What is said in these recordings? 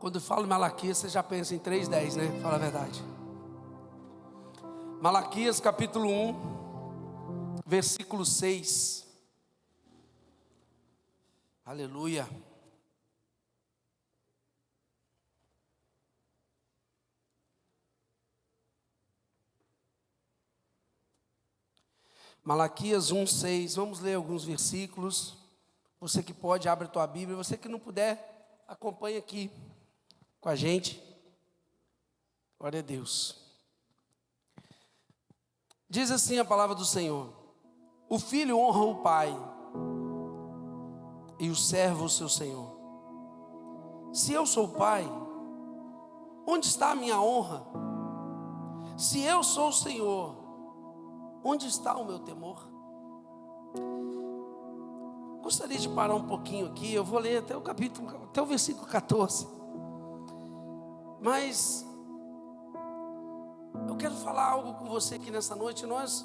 Quando eu falo em Malaquias, você já pensa em 3:10, né? Fala a verdade. Malaquias capítulo 1, versículo 6. Aleluia. Malaquias 1:6. Vamos ler alguns versículos. Você que pode, abre a tua Bíblia. Você que não puder, acompanha aqui com a gente. Glória a Deus. Diz assim a palavra do Senhor: o filho honra o pai, e o servo o seu senhor. Se eu sou pai, onde está a minha honra? Se eu sou o Senhor, onde está o meu temor? Gostaria de parar um pouquinho aqui. Eu vou ler até o versículo 14. Mas eu quero falar algo com você aqui nessa noite. Nós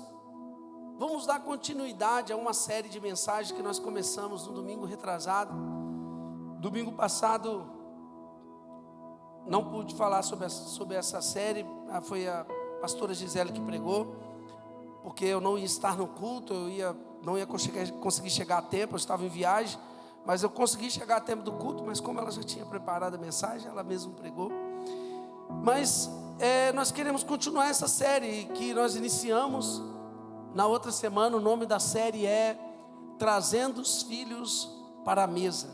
vamos dar continuidade a uma série de mensagens que nós começamos no domingo retrasado. Domingo passado não pude falar sobre essa série. Foi a pastora Gisele que pregou, porque eu não ia estar no culto, não ia conseguir chegar a tempo, eu estava em viagem, mas eu consegui chegar a tempo do culto, mas como ela já tinha preparado a mensagem, ela mesma pregou. Mas nós queremos continuar essa série que nós iniciamos na outra semana. O nome da série é Trazendo os Filhos para a Mesa.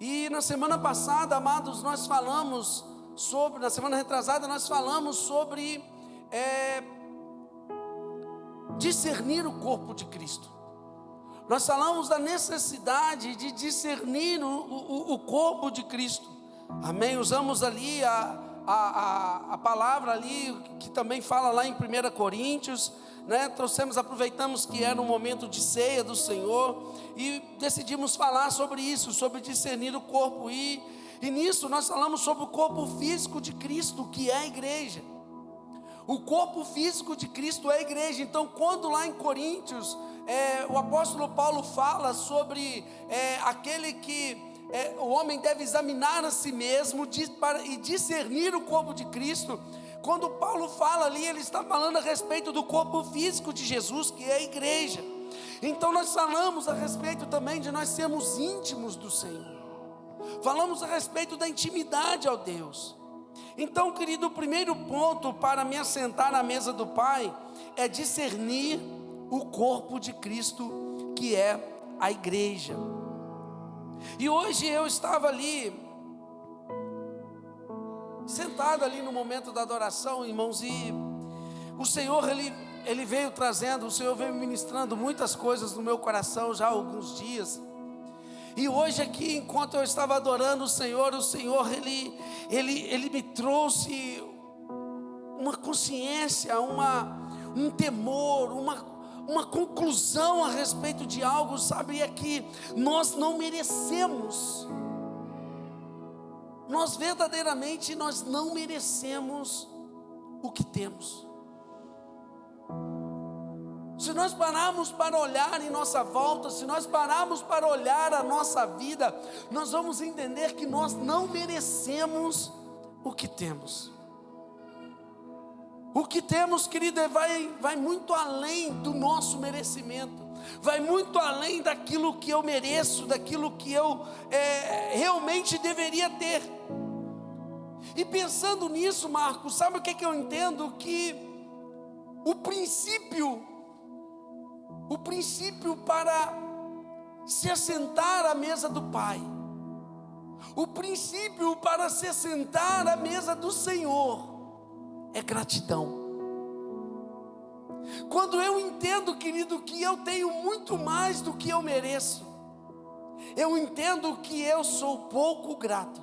E na semana passada, amados, na semana retrasada, nós falamos sobre discernir o corpo de Cristo. Nós falamos da necessidade de discernir o corpo de Cristo. Amém? Usamos ali a palavra ali, que também fala lá em 1 Coríntios, né? Aproveitamos que era um momento de ceia do Senhor e decidimos falar sobre isso, sobre discernir o corpo. E nisso nós falamos sobre o corpo físico de Cristo, que é a igreja. O corpo físico de Cristo é a igreja. Então, quando lá em Coríntios, o apóstolo Paulo fala sobre aquele que o homem deve examinar a si mesmo e discernir o corpo de Cristo. Quando Paulo fala ali, ele está falando a respeito do corpo físico de Jesus, que é a igreja. Então nós falamos a respeito também de nós sermos íntimos do Senhor. Falamos a respeito da intimidade ao Deus. Então, querido, o primeiro ponto para me assentar na mesa do Pai é discernir o corpo de Cristo, que é a igreja. E hoje eu estava ali, sentado ali no momento da adoração, irmãos, e o Senhor, Ele veio trazendo, o Senhor veio ministrando muitas coisas no meu coração já há alguns dias. E hoje aqui, enquanto eu estava adorando o Senhor, Ele me trouxe uma consciência, um temor, uma conclusão a respeito de algo, sabe? É que nós não merecemos. Nós verdadeiramente não merecemos o que temos. Se nós pararmos para olhar em nossa volta, se nós pararmos para olhar a nossa vida, nós vamos entender que nós não merecemos o que temos. O que temos, querido, vai muito além do nosso merecimento. Vai muito além daquilo que eu mereço, daquilo que eu realmente deveria ter. E pensando nisso, Marcos, sabe o que eu entendo? Que o princípio para se assentar à mesa do Pai, o princípio para se assentar à mesa do Senhor é gratidão. Quando eu entendo, querido, que eu tenho muito mais do que eu mereço, eu entendo que eu sou pouco grato.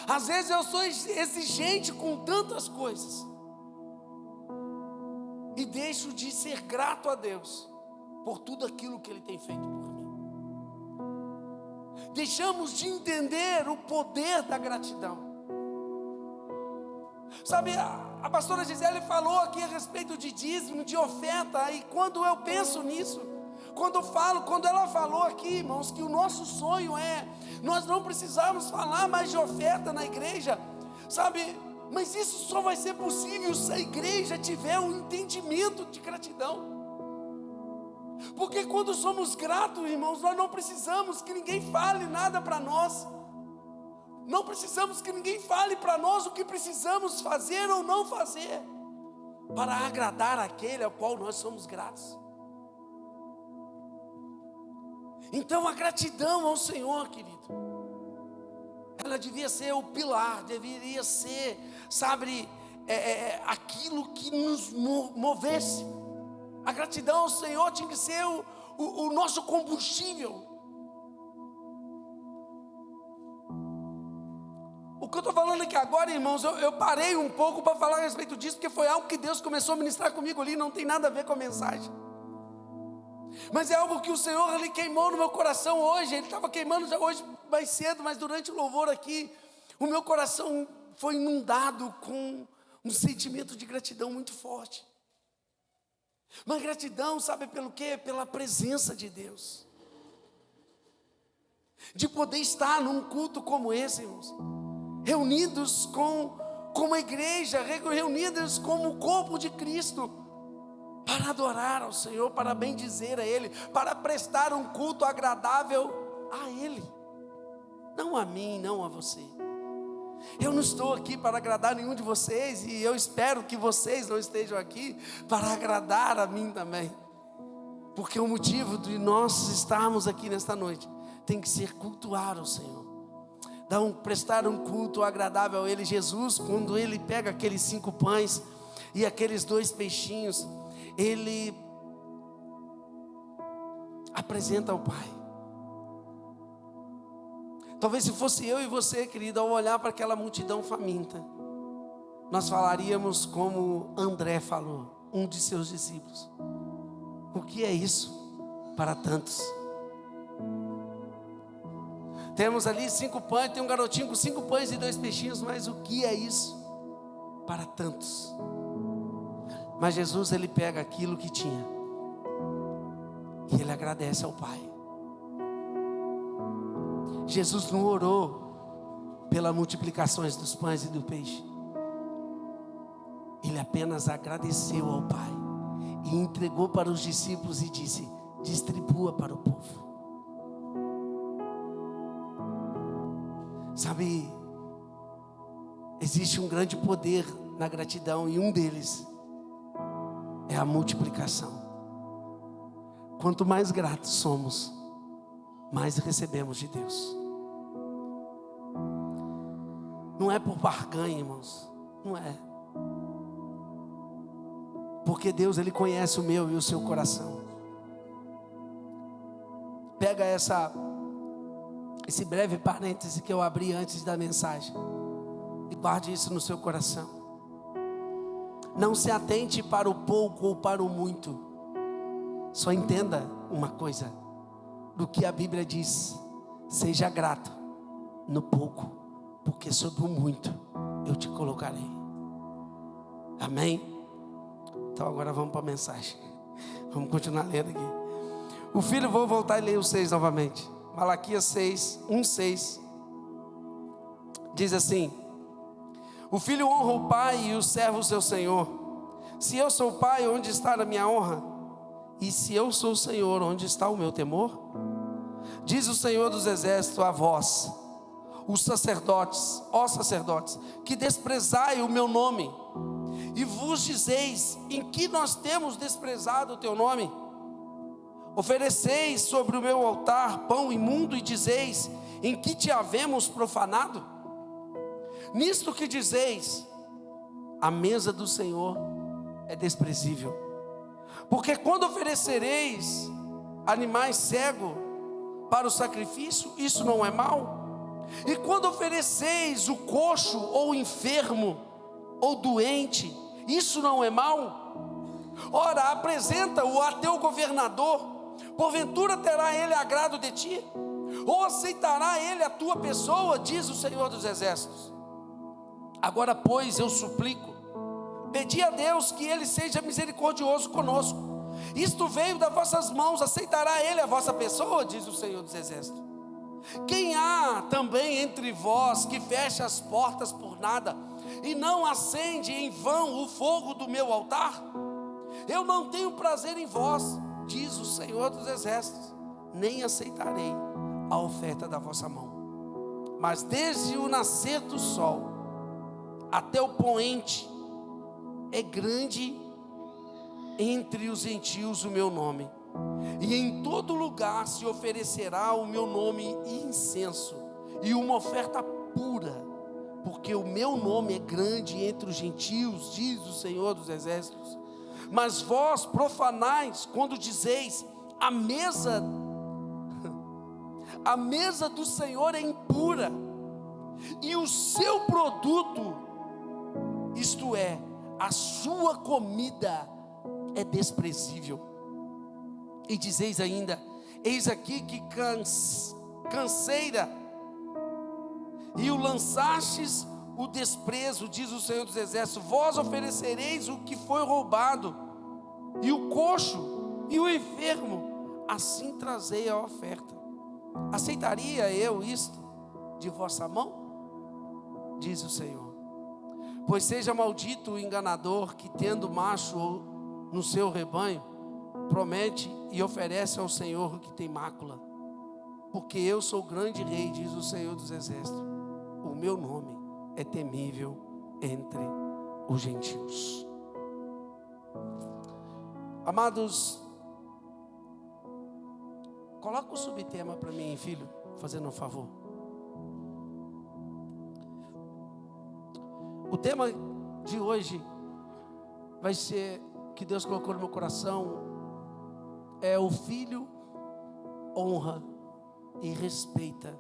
Às vezes eu sou exigente com tantas coisas e deixo de ser grato a Deus por tudo aquilo que Ele tem feito por mim. Deixamos de entender o poder da gratidão. Sabe, a pastora Gisele falou aqui a respeito de dízimo, de oferta, e quando eu penso nisso, Quando ela falou aqui, irmãos, que o nosso sonho nós não precisamos falar mais de oferta na igreja, sabe? Mas isso só vai ser possível se a igreja tiver um entendimento de gratidão. Porque quando somos gratos, irmãos, nós não precisamos que ninguém fale nada para nós. Não precisamos que ninguém fale para nós o que precisamos fazer ou não fazer para agradar aquele ao qual nós somos gratos. Então a gratidão ao Senhor, querido, ela devia ser o pilar, deveria ser, sabe, aquilo que nos movesse. A gratidão ao Senhor tinha que ser o nosso combustível. O que eu estou falando aqui agora, irmãos, eu parei um pouco para falar a respeito disso, porque foi algo que Deus começou a ministrar comigo ali, não tem nada a ver com a mensagem. Mas é algo que o Senhor, Ele queimou no meu coração hoje. Ele estava queimando já hoje mais cedo, mas durante o louvor aqui, o meu coração foi inundado com um sentimento de gratidão muito forte. Mas gratidão, sabe pelo quê? Pela presença de Deus. De poder estar num culto como esse, irmãos, reunidos como a igreja, reunidos como o corpo de Cristo, para adorar ao Senhor, para bendizer a Ele, para prestar um culto agradável a Ele, não a mim, não a você. Eu não estou aqui para agradar nenhum de vocês, e eu espero que vocês não estejam aqui para agradar a mim também, porque o motivo de nós estarmos aqui nesta noite tem que ser cultuar ao Senhor, prestar um culto agradável a Ele. Jesus, quando Ele pega aqueles 5 pães e aqueles 2 peixinhos, Ele apresenta ao Pai. Talvez se fosse eu e você, querido, ao olhar para aquela multidão faminta, nós falaríamos como André falou, um de seus discípulos: o que é isso para tantos? Temos ali 5 pães, tem um garotinho com 5 pães e 2 peixinhos, mas o que é isso para tantos? Mas Jesus, Ele pega aquilo que tinha e Ele agradece ao Pai. Jesus não orou pelas multiplicações dos pães e do peixe. Ele apenas agradeceu ao Pai e entregou para os discípulos e disse: distribua para o povo. Sabe, existe um grande poder na gratidão, e um deles é a multiplicação. Quanto mais gratos somos, mais recebemos de Deus. Não é por barganha, irmãos, não é. Porque Deus, Ele conhece o meu e o seu coração. Pega esse breve parêntese que eu abri antes da mensagem e guarde isso no seu coração. Não se atente para o pouco ou para o muito. Só entenda uma coisa do que a Bíblia diz: seja grato no pouco, porque sobre o muito eu te colocarei. Amém? Então agora vamos para a mensagem. Vamos continuar lendo aqui. O filho, vou voltar e ler o 6 novamente. Malaquias 6, 1:6. Diz assim: o filho honra o pai e o servo o seu senhor. Se eu sou o pai, onde está a minha honra? E se eu sou o Senhor, onde está o meu temor? Diz o Senhor dos exércitos a vós, os sacerdotes, ó sacerdotes, que desprezai o meu nome, e vos dizeis: em que nós temos desprezado o teu nome? Ofereceis sobre o meu altar pão imundo, e dizeis: em que te havemos profanado? Nisto que dizeis, a mesa do Senhor é desprezível. Porque quando oferecereis animais cegos para o sacrifício, isso não é mal? E quando ofereceis o coxo, ou enfermo, ou doente, isso não é mal? Ora, apresenta-o a teu governador. Porventura terá ele agrado de ti? Ou aceitará ele a tua pessoa? Diz o Senhor dos exércitos. Agora, pois, eu suplico, pedi a Deus que Ele seja misericordioso conosco, Isto veio das vossas mãos, aceitará ele a vossa pessoa, diz o Senhor dos Exércitos. Quem há também entre vós que fecha as portas por nada, e não acende em vão o fogo do meu altar? Eu não tenho prazer em vós, diz o Senhor dos Exércitos, nem aceitarei a oferta da vossa mão. Mas desde o nascer do sol até o poente, é grande entre os gentios o meu nome, e em todo lugar se oferecerá o meu nome incenso, e uma oferta pura, porque o meu nome é grande entre os gentios, diz o Senhor dos Exércitos. Mas vós profanais, quando dizeis, a mesa do Senhor é impura, e o seu produto, isto é, a sua comida, é desprezível. E dizeis ainda, eis aqui que canseira, e o lançastes o desprezo, diz o Senhor dos Exércitos. Vós oferecereis o que foi roubado, e o coxo, e o enfermo, assim trazei a oferta. Aceitaria eu isto de vossa mão? Diz o Senhor. Pois seja maldito o enganador que, tendo macho no seu rebanho, promete e oferece ao Senhor que tem mácula. Porque eu sou grande rei, diz o Senhor dos Exércitos. O meu nome é temível entre os gentios. Amados, coloca o subtema para mim, filho, fazendo um favor. O tema de hoje vai ser, que Deus colocou no meu coração, é: o filho honra e respeita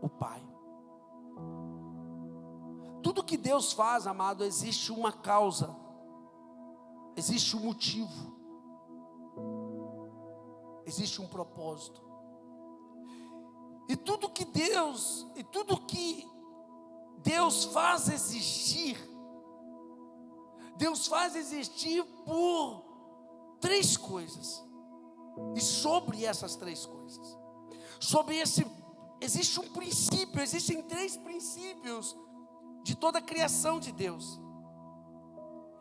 o pai. Tudo que Deus faz, amado, existe uma causa, existe um motivo, existe um propósito. E tudo que Deus faz existir, Deus faz existir por três coisas. E sobre essas três coisas, existe um princípio, existem três princípios de toda a criação de Deus.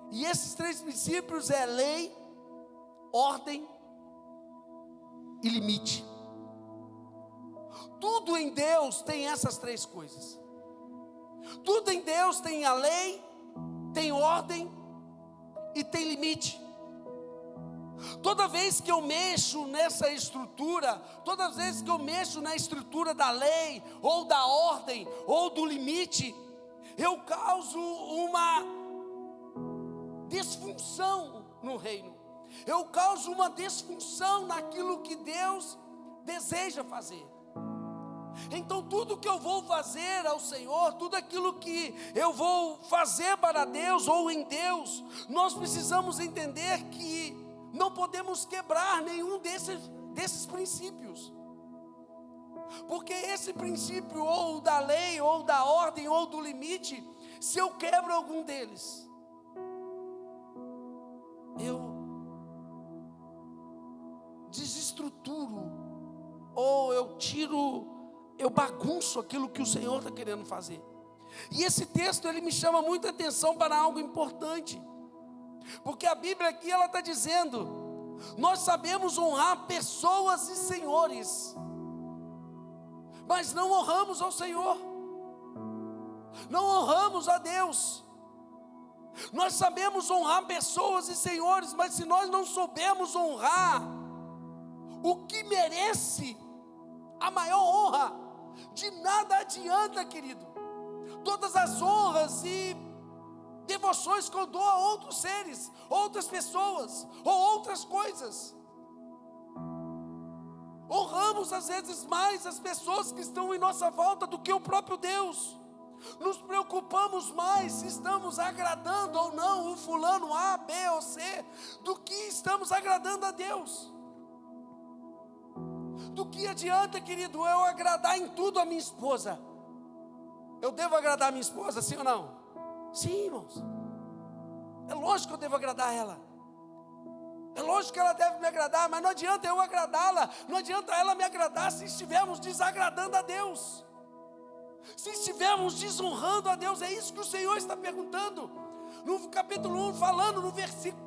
E esses três princípios é lei, ordem e limite. Tudo em Deus tem essas três coisas. Tudo em Deus tem a lei, tem ordem e tem limite. Toda vez que eu mexo nessa estrutura, toda vez que eu mexo na estrutura da lei, ou da ordem, ou do limite, eu causo uma disfunção no reino. Eu causo uma disfunção naquilo que Deus deseja fazer. Então tudo que eu vou fazer ao Senhor, tudo aquilo que eu vou fazer para Deus ou em Deus, nós precisamos entender que não podemos quebrar nenhum desses princípios. Porque esse princípio, ou da lei, ou da ordem, ou do limite, se eu quebro algum deles, eu desestruturo, ou eu bagunço aquilo que o Senhor está querendo fazer. E esse texto, ele me chama muita atenção para algo importante. Porque a Bíblia aqui, ela está dizendo: nós sabemos honrar pessoas e senhores, mas não honramos ao Senhor, não honramos a Deus. Nós sabemos honrar pessoas e senhores, mas se nós não soubermos honrar o que merece a maior honra, de nada adianta, querido, todas as honras e devoções que eu dou a outros seres, outras pessoas, ou outras coisas. Honramos às vezes mais as pessoas que estão em nossa volta do que o próprio Deus. Nos preocupamos mais se estamos agradando ou não o fulano A, B ou C, do que estamos agradando a Deus. Do que adianta, querido, eu agradar em tudo a minha esposa? Eu devo agradar a minha esposa, sim ou não? Sim, irmãos. É lógico que eu devo agradar a ela. É lógico que ela deve me agradar, mas não adianta eu agradá-la, não adianta ela me agradar se estivermos desagradando a Deus, se estivermos desonrando a Deus. É isso que o Senhor está perguntando no capítulo 1, falando no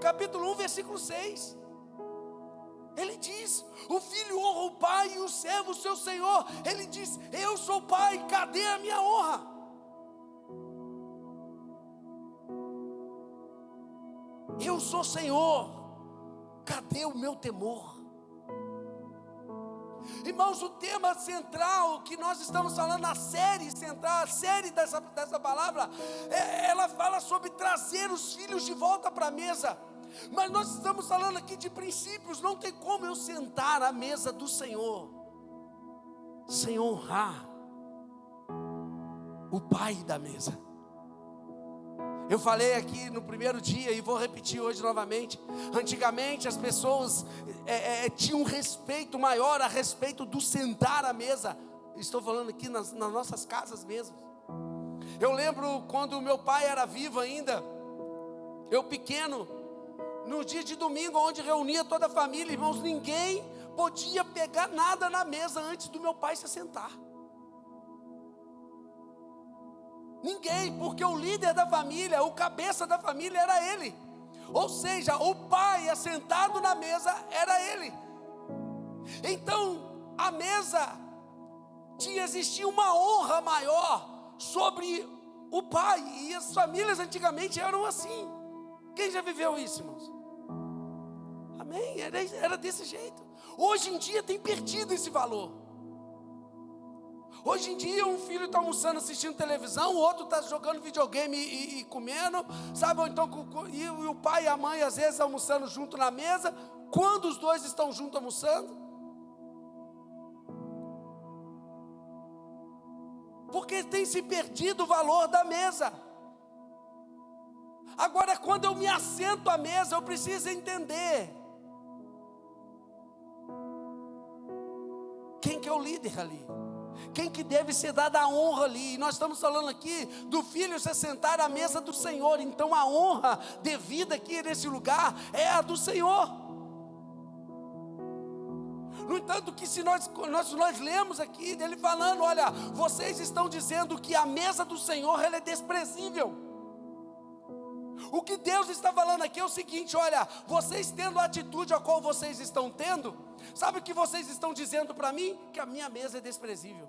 capítulo 1, versículo 6. Ele diz: o filho honra o pai e o servo o seu senhor. Ele diz: eu sou pai, cadê a minha honra? Eu sou Senhor, cadê o meu temor? Irmãos, o tema central que nós estamos falando, a série central, a série dessa palavra, ela fala sobre trazer os filhos de volta para a mesa. Mas nós estamos falando aqui de princípios. Não tem como eu sentar à mesa do Senhor sem honrar o pai da mesa. Eu falei aqui no primeiro dia e vou repetir hoje novamente. Antigamente as pessoas tinham um respeito maior a respeito do sentar à mesa. Estou falando aqui nas nossas casas mesmo. Eu lembro quando meu pai era vivo ainda, eu pequeno, no dia de domingo, onde reunia toda a família, irmãos, ninguém podia pegar nada na mesa antes do meu pai se sentar. Ninguém, porque o líder da família, o cabeça da família era ele. Ou seja, o pai assentado na mesa era ele. Então, a mesa existia uma honra maior sobre o pai. E as famílias antigamente eram assim. Quem já viveu isso, irmãos? Amém? Era desse jeito. Hoje em dia tem perdido esse valor. Hoje em dia um filho está almoçando, assistindo televisão, o outro está jogando videogame e comendo, sabe? Ou então, e o pai e a mãe às vezes almoçando junto na mesa. Quando os dois estão juntos almoçando? Porque tem se perdido o valor da mesa. Agora, quando eu me assento à mesa, eu preciso entender quem que é o líder ali, quem que deve ser dada a honra ali. E nós estamos falando aqui do filho se sentar à mesa do Senhor. Então a honra devida aqui nesse lugar é a do Senhor. No entanto, que se nós lemos aqui dele falando: olha, vocês estão dizendo que a mesa do Senhor ela é desprezível. O que Deus está falando aqui é o seguinte: olha, vocês tendo a atitude a qual vocês estão tendo, sabe o que vocês estão dizendo para mim? Que a minha mesa é desprezível.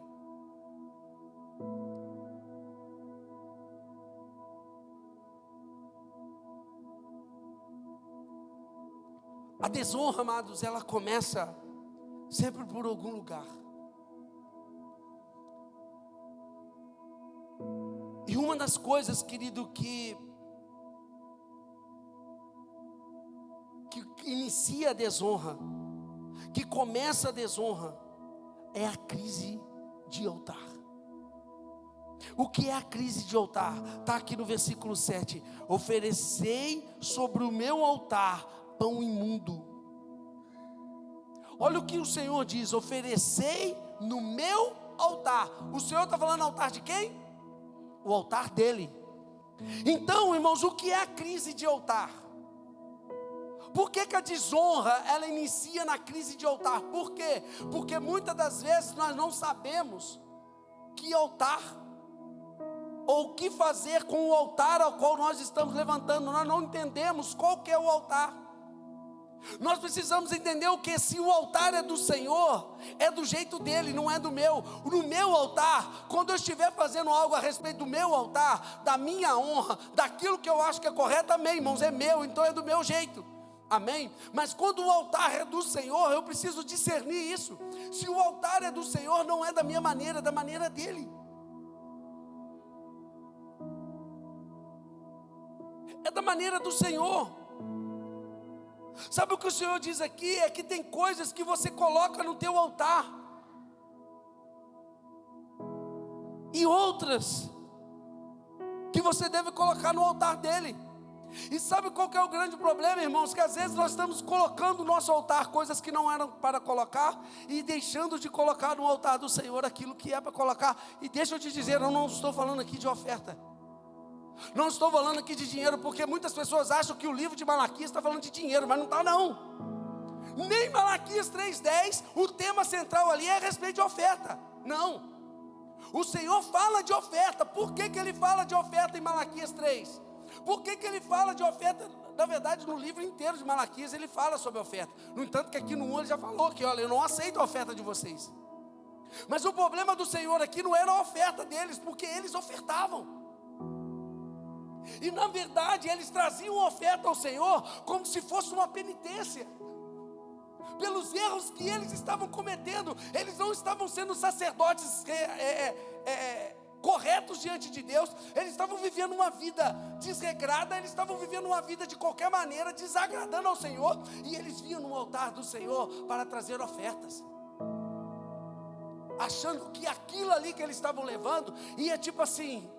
A desonra, amados, ela começa sempre por algum lugar. E uma das coisas, querido, que inicia a desonra, que começa a desonra, é a crise de altar. O que é a crise de altar? Está aqui no versículo 7. Oferecei sobre o meu altar pão imundo. Olha o que o Senhor diz: oferecei no meu altar. O Senhor está falando altar de quem? O altar dele. Então, irmãos, o que é a crise de altar? Por que a desonra ela inicia na crise de altar? Por quê? Porque muitas das vezes nós não sabemos que altar, ou o que fazer com o altar ao qual nós estamos levantando. Nós não entendemos qual que é o altar. Nós precisamos entender o que? Se o altar é do Senhor, é do jeito dele, não é do meu. No meu altar, quando eu estiver fazendo algo a respeito do meu altar, da minha honra, daquilo que eu acho que é correto, amém, irmãos, é meu, então é do meu jeito. Amém? Mas quando o altar é do Senhor, eu preciso discernir isso. Se o altar é do Senhor, não é da minha maneira, é da maneira dele. É da maneira do Senhor. Sabe o que o Senhor diz aqui? É que tem coisas que você coloca no teu altar, e outras que você deve colocar no altar dele. E sabe qual que é o grande problema, irmãos? Que às vezes nós estamos colocando no nosso altar coisas que não eram para colocar, e deixando de colocar no altar do Senhor aquilo que é para colocar. E deixa eu te dizer, eu não estou falando aqui de oferta. Não estou falando aqui de dinheiro, porque muitas pessoas acham que o livro de Malaquias está falando de dinheiro, mas não está não. Nem Malaquias 3:10, o tema central ali é a respeito de oferta. Não. O Senhor fala de oferta. Por que Ele fala de oferta em Malaquias 3? Por que Ele fala de oferta? Na verdade, no livro inteiro de Malaquias ele fala sobre oferta. No entanto que aqui no 1 ele já falou que, olha, eu não aceito a oferta de vocês. Mas o problema do Senhor aqui não era a oferta deles, porque eles ofertavam. E na verdade eles traziam oferta ao Senhor como se fosse uma penitência pelos erros que eles estavam cometendo. Eles não estavam sendo sacerdotes corretos diante de Deus. Eles estavam vivendo uma vida desregrada. Eles estavam vivendo uma vida de qualquer maneira, desagradando ao Senhor. E eles vinham no altar do Senhor para trazer ofertas, achando que aquilo ali que eles estavam levando ia tipo assim,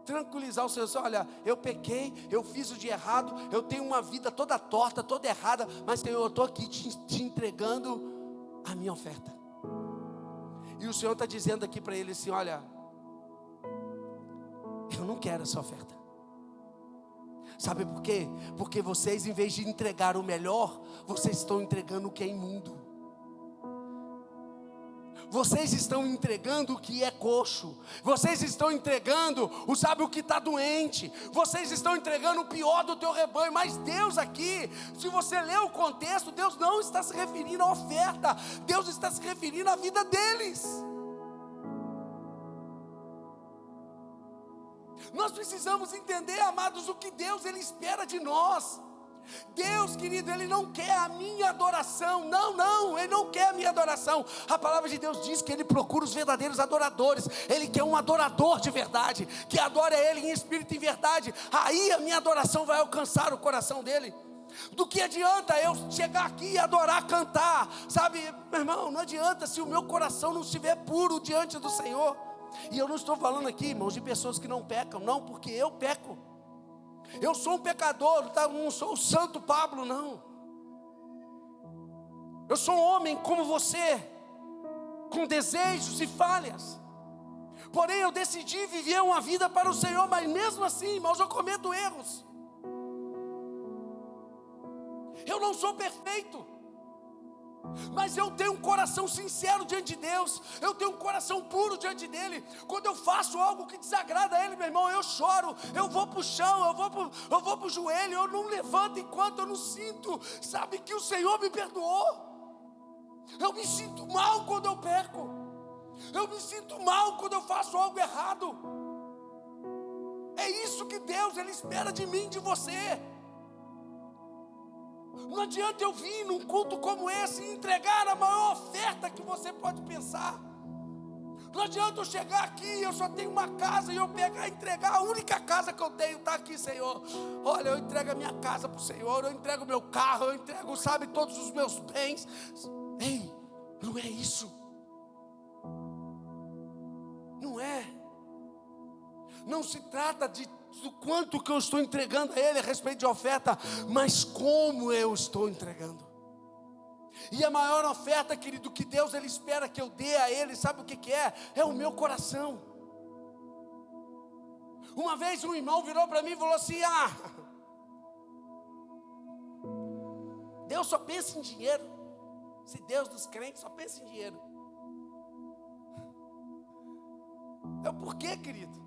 tranquilizar o Senhor. Olha, eu pequei, eu fiz o de errado, eu tenho uma vida toda torta, toda errada, mas Senhor, eu estou aqui te entregando a minha oferta. E o Senhor está dizendo aqui para ele assim: olha, eu não quero essa oferta. Sabe por quê? Porque vocês, em vez de entregar o melhor, vocês estão entregando o que é imundo. Vocês estão entregando o que é coxo. Vocês estão entregando o que está doente. Vocês estão entregando o pior do teu rebanho. Mas Deus aqui, se você ler o contexto, Deus não está se referindo à oferta. Deus está se referindo à vida deles. Nós precisamos entender, amados, o que Deus Ele espera de nós. Deus, querido, Ele não quer a minha adoração. Não, Ele não quer a minha adoração. A palavra de Deus diz que Ele procura os verdadeiros adoradores. Ele quer um adorador de verdade, que adore a Ele em espírito e em verdade. Aí a minha adoração vai alcançar o coração dEle. Do que adianta eu chegar aqui e adorar, cantar, sabe, meu irmão, não adianta se o meu coração não estiver puro diante do Senhor. E eu não estou falando aqui, irmãos, de pessoas que não pecam, não, porque eu peco. Eu sou um pecador, tá? Não sou o santo Pablo, não. Eu sou um homem como você, com desejos e falhas. Porém eu decidi viver uma vida para o Senhor. Mas mesmo assim, irmãos, eu cometo erros. Eu não sou perfeito, mas eu tenho um coração sincero diante de Deus. Eu tenho um coração puro diante dEle. Quando eu faço algo que desagrada a Ele, meu irmão, eu choro, eu vou para o chão, eu vou para o joelho, eu não levanto enquanto eu não sinto, sabe, que o Senhor me perdoou. Eu me sinto mal quando eu peco. Eu me sinto mal quando eu faço algo errado. É isso que Deus Ele espera de mim, de você. Não adianta eu vir num culto como esse e entregar a maior oferta que você pode pensar. Não adianta eu chegar aqui, eu só tenho uma casa, e eu pegar e entregar a única casa que eu tenho, está aqui, Senhor. Olha, eu entrego a minha casa para o Senhor, eu entrego o meu carro, eu entrego, sabe, todos os meus bens. Ei, não é isso. Não é. Não se trata do quanto que eu estou entregando a Ele a respeito de oferta, mas como eu estou entregando. E a maior oferta, querido, que Deus Ele espera que eu dê a Ele, sabe o que é? É o meu coração. Uma vez um irmão virou para mim e falou assim: Deus só pensa em dinheiro. Se Deus dos crentes só pensa em dinheiro. Por quê, querido?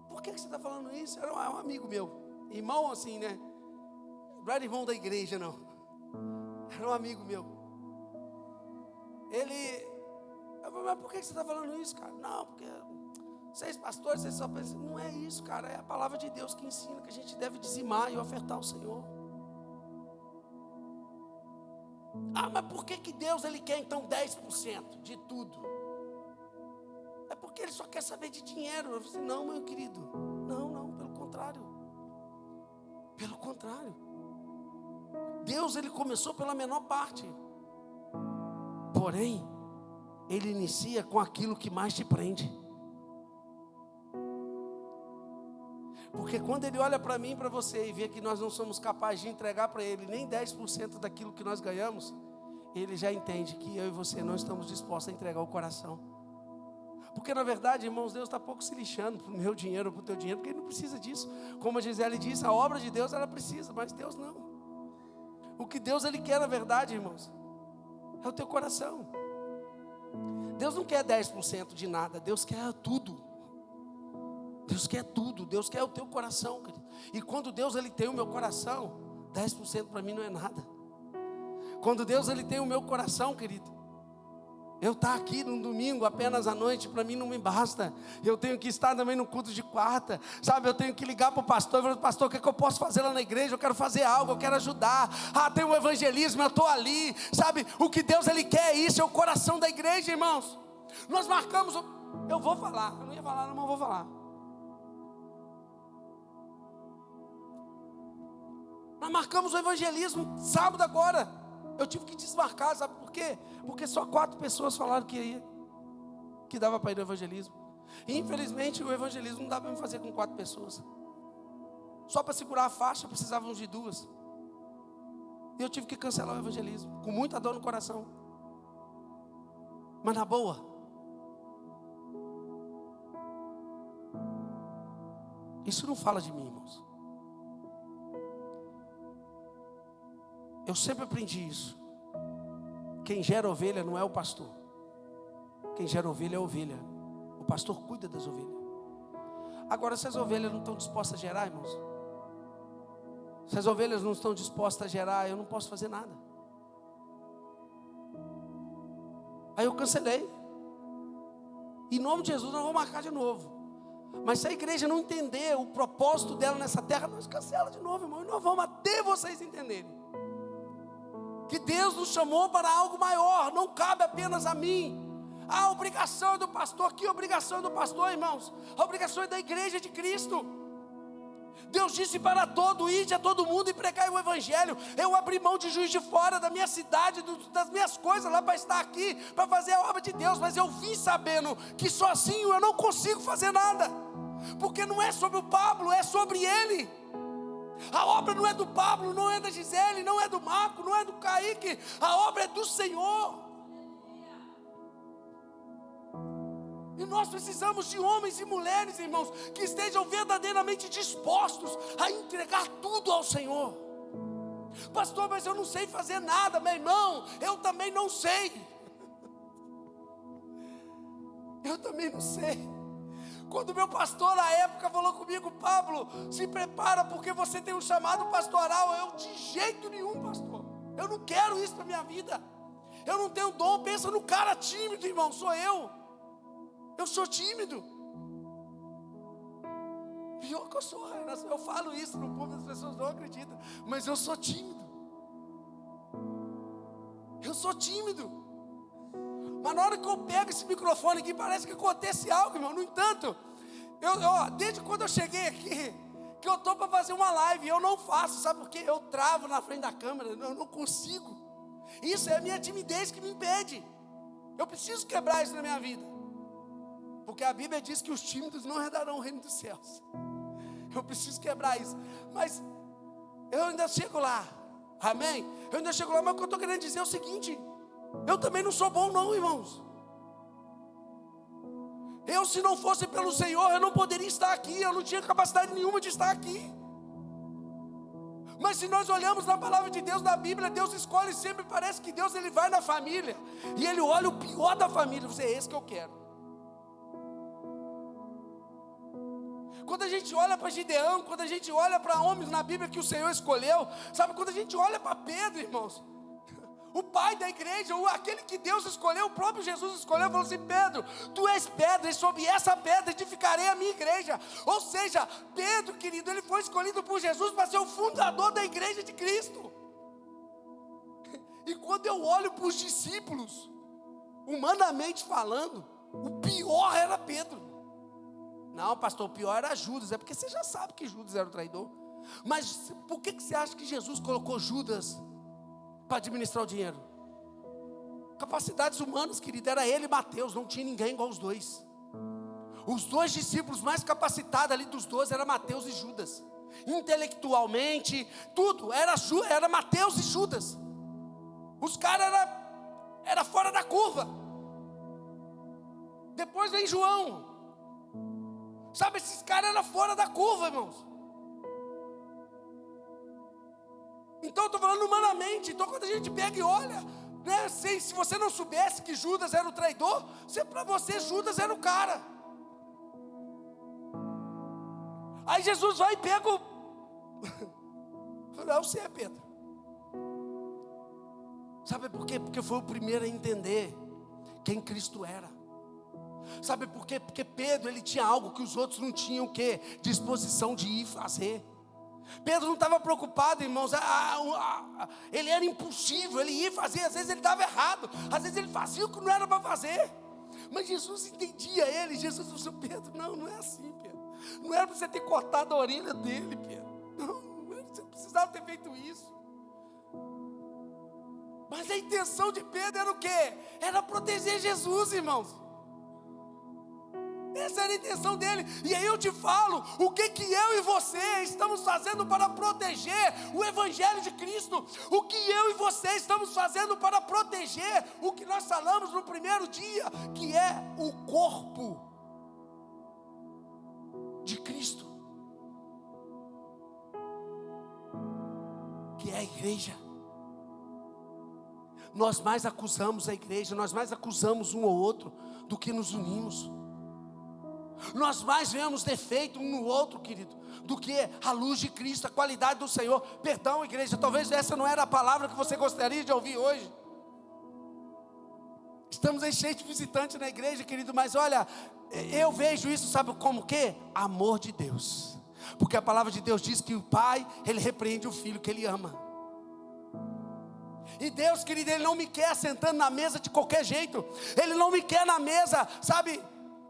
Por que você está falando isso? Era um amigo meu, irmão assim, né? Não era irmão da igreja, não. Era um amigo meu. Eu falei: mas por que você está falando isso, cara? Não, porque vocês pastores, vocês só pensam. Não é isso, cara. É a palavra de Deus que ensina que a gente deve dizimar e ofertar ao Senhor. Mas por que Deus Ele quer então 10% de tudo? É porque Ele só quer saber de dinheiro. Eu falei: não, meu querido, não, pelo contrário. Pelo contrário. Deus Ele começou pela menor parte. Porém, Ele inicia com aquilo que mais te prende. Porque quando Ele olha para mim e para você e vê que nós não somos capazes de entregar para Ele nem 10% daquilo que nós ganhamos, Ele já entende que eu e você não estamos dispostos a entregar o coração. Porque na verdade, irmãos, Deus está pouco se lixando para o meu dinheiro, para o teu dinheiro, porque Ele não precisa disso. Como a Gisele disse, a obra de Deus ela precisa, mas Deus não. O que Deus Ele quer na verdade, irmãos, é o teu coração. Deus não quer 10% de nada, Deus quer tudo. Deus quer tudo, Deus quer o teu coração, querido. E quando Deus Ele tem o meu coração, 10% para mim não é nada. Quando Deus Ele tem o meu coração, querido, eu estar aqui no domingo apenas à noite, para mim não me basta. Eu tenho que estar também no culto de quarta, sabe? Eu tenho que ligar para o pastor e falar: pastor, o que é que eu posso fazer lá na igreja? Eu quero fazer algo, eu quero ajudar. Tem um evangelismo, eu estou ali, sabe? O que Deus Ele quer é isso, é o coração da igreja, irmãos. Nós marcamos, eu vou falar, eu não ia falar, não, mas eu vou falar. Nós marcamos o evangelismo sábado agora. Eu tive que desmarcar, sabe por quê? Porque só 4 pessoas falaram que dava para ir no evangelismo. E infelizmente o evangelismo não dá para me fazer com 4 pessoas. Só para segurar a faixa precisávamos de 2. E eu tive que cancelar o evangelismo, com muita dor no coração. Mas na boa. Isso não fala de mim, irmãos. Eu sempre aprendi isso. Quem gera ovelha não é o pastor. Quem gera ovelha é a ovelha. O pastor cuida das ovelhas. Agora, se as ovelhas não estão dispostas a gerar, irmãos, se as ovelhas não estão dispostas a gerar, eu não posso fazer nada. Aí eu cancelei. Em nome de Jesus, nós vamos marcar de novo. Mas se a igreja não entender o propósito dela nessa terra, nós cancelamos de novo, irmão. E nós vamos até vocês entenderem que Deus nos chamou para algo maior, não cabe apenas a mim. A obrigação é do pastor. Que obrigação é do pastor, irmãos? A obrigação é da igreja de Cristo. Deus disse para todo: ide a todo mundo e pregai o evangelho. Eu abri mão de Juiz de Fora, da minha cidade, das minhas coisas lá para estar aqui, para fazer a obra de Deus. Mas eu vim sabendo que sozinho eu não consigo fazer nada, porque não é sobre o Pablo, é sobre ele. A obra não é do Pablo, não é da Gisele, não é do Marco, não é do Kaique. A obra é do Senhor. E nós precisamos de homens e mulheres, irmãos, que estejam verdadeiramente dispostos a entregar tudo ao Senhor. Pastor, mas eu não sei fazer nada. Meu irmão, eu também não sei. Eu também não sei. Quando meu pastor na época falou comigo: Pablo, se prepara porque você tem um chamado pastoral. Eu: de jeito nenhum, pastor. Eu não quero isso para minha vida. Eu não tenho dom. Pensa no cara tímido, irmão. Sou eu. Eu sou tímido. Pior que eu sou. Eu falo isso no público, as pessoas não acreditam. Mas eu sou tímido. Eu sou tímido. Mas na hora que eu pego esse microfone aqui, parece que acontece algo, irmão. No entanto, desde quando eu cheguei aqui, que eu estou para fazer uma live, eu não faço, sabe por quê? Eu travo na frente da câmera, eu não consigo. Isso é a minha timidez que me impede. Eu preciso quebrar isso na minha vida, porque a Bíblia diz que os tímidos não herdarão o reino dos céus. Eu preciso quebrar isso, mas eu ainda chego lá, amém? Eu ainda chego lá, mas o que eu estou querendo dizer é o seguinte: eu também não sou bom não, irmãos. Eu, se não fosse pelo Senhor, eu não poderia estar aqui. Eu não tinha capacidade nenhuma de estar aqui. Mas se nós olhamos na palavra de Deus, na Bíblia, Deus escolhe sempre. Parece que Deus, Ele vai na família e Ele olha o pior da família. Você é esse que eu quero. Quando a gente olha para Gideão, quando a gente olha para homens na Bíblia que o Senhor escolheu, sabe, quando a gente olha para Pedro, irmãos, o pai da igreja, aquele que Deus escolheu, o próprio Jesus escolheu, falou assim: Pedro, tu és pedra, e sobre essa pedra edificarei a minha igreja. Ou seja, Pedro, querido, ele foi escolhido por Jesus para ser o fundador da igreja de Cristo. E quando eu olho para os discípulos, humanamente falando, o pior era Pedro. Não, pastor, o pior era Judas. É porque você já sabe que Judas era o traidor. Mas por que você acha que Jesus colocou Judas para administrar o dinheiro? Capacidades humanas, querido, era ele e Mateus, não tinha ninguém igual os dois. Os 2 discípulos mais capacitados ali dos 12 eram Mateus e Judas. Intelectualmente, tudo, era Mateus e Judas. Os caras eram fora da curva. Depois vem João. Sabe, esses caras eram fora da curva, irmãos. Então eu estou falando humanamente. Então quando a gente pega e olha, né, se você não soubesse que Judas era o traidor, para você Judas era o cara. Aí Jesus vai e pega o... Não, você é Pedro. Sabe por quê? Porque foi o primeiro a entender quem Cristo era. Sabe por quê? Porque Pedro, ele tinha algo que os outros não tinham, o quê? Disposição de ir fazer. Pedro não estava preocupado, irmãos. Ele era impulsivo, ele ia fazer, às vezes ele dava errado, às vezes ele fazia o que não era para fazer. Mas Jesus entendia ele. Jesus disse: Pedro, não é assim, Pedro. Não era para você ter cortado a orelha dele, Pedro. Você não precisava ter feito isso. Mas a intenção de Pedro era o quê? Era proteger Jesus, irmãos. Essa era a intenção dele. E aí eu te falo, o que eu e você estamos fazendo para proteger o Evangelho de Cristo? O que eu e você estamos fazendo para proteger o que nós falamos no primeiro dia, que é o corpo de Cristo, que é a igreja. Nós mais acusamos a igreja, nós mais acusamos um ou outro do que nos unimos. Nós mais vemos defeito um no outro, querido, do que a luz de Cristo, a qualidade do Senhor. Perdão, igreja, talvez essa não era a palavra que você gostaria de ouvir hoje. Estamos aí cheios de visitantes na igreja, querido, mas olha, eu vejo isso, sabe como que? Amor de Deus. Porque a palavra de Deus diz que o pai, ele repreende o filho que ele ama. E Deus, querido, ele não me quer sentando na mesa de qualquer jeito. Ele não me quer na mesa, sabe,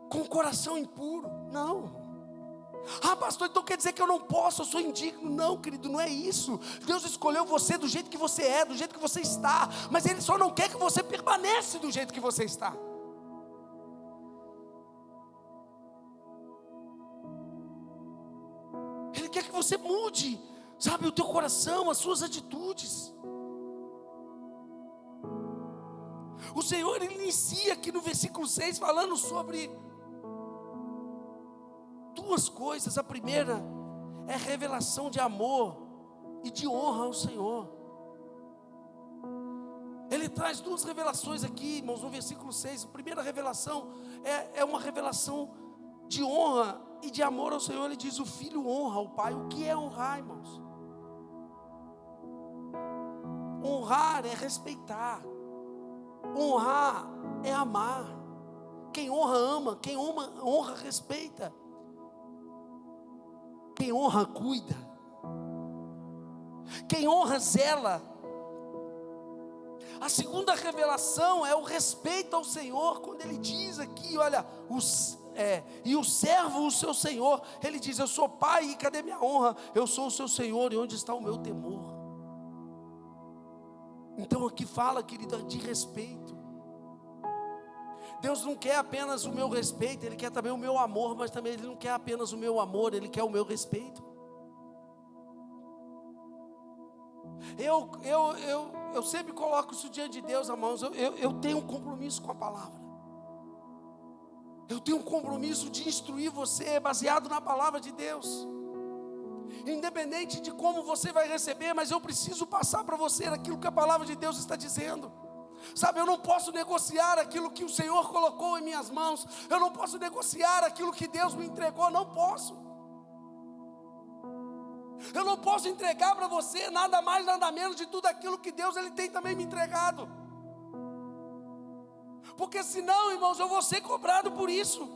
com o coração impuro. Não. Pastor, então quer dizer que eu não posso, eu sou indigno. Não, querido, não é isso. Deus escolheu você do jeito que você é, do jeito que você está. Mas Ele só não quer que você permaneça do jeito que você está. Ele quer que você mude, sabe, o teu coração, as suas atitudes. O Senhor, Ele inicia aqui no versículo 6 falando sobre duas coisas. A primeira é revelação de amor e de honra ao Senhor. Ele traz duas revelações aqui, irmãos, no versículo 6. A primeira revelação é uma revelação de honra e de amor ao Senhor. Ele diz: o filho honra o pai. O que é honrar, irmãos? Honrar é respeitar. Honrar é amar. Quem honra ama, quem honra respeita. Quem honra cuida. Quem honra zela. A segunda revelação é o respeito ao Senhor, quando Ele diz aqui, olha, e o servo, o seu Senhor. Ele diz: eu sou pai e cadê minha honra? Eu sou o seu Senhor e onde está o meu temor? Então aqui fala, querida, de respeito. Deus não quer apenas o meu respeito, Ele quer também o meu amor, mas também Ele não quer apenas o meu amor, Ele quer o meu respeito. Eu sempre coloco isso diante de Deus, irmãos. Eu tenho um compromisso com a palavra. Eu tenho um compromisso de instruir você baseado na palavra de Deus. Independente de como você vai receber, mas eu preciso passar para você aquilo que a palavra de Deus está dizendo. Sabe, eu não posso negociar aquilo que o Senhor colocou em minhas mãos. Eu não posso negociar aquilo que Deus me entregou, não posso. Eu não posso entregar para você nada mais, nada menos de tudo aquilo que Deus Ele tem também me entregado. Porque senão, irmãos, eu vou ser cobrado por isso.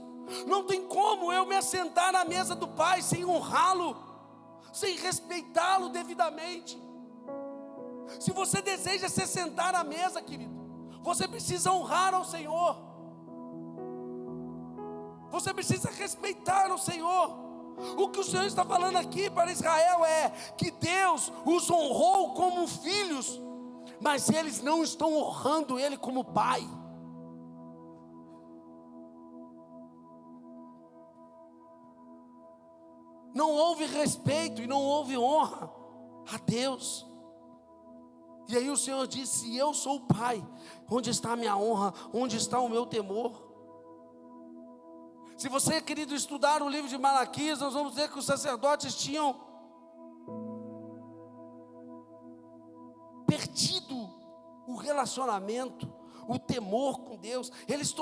Não tem como eu me assentar na mesa do Pai sem honrá-lo, sem respeitá-lo devidamente. Se você deseja se sentar à mesa, querido, você precisa honrar ao Senhor. Você precisa respeitar o Senhor. O que o Senhor está falando aqui para Israel é que Deus os honrou como filhos, mas eles não estão honrando Ele como Pai. Não houve respeito e não houve honra a Deus. E aí o Senhor disse: eu sou o Pai, onde está a minha honra, onde está o meu temor? Se você, querido, estudar o livro de Malaquias, nós vamos ver que os sacerdotes tinham perdido o relacionamento, o temor com Deus. Eles se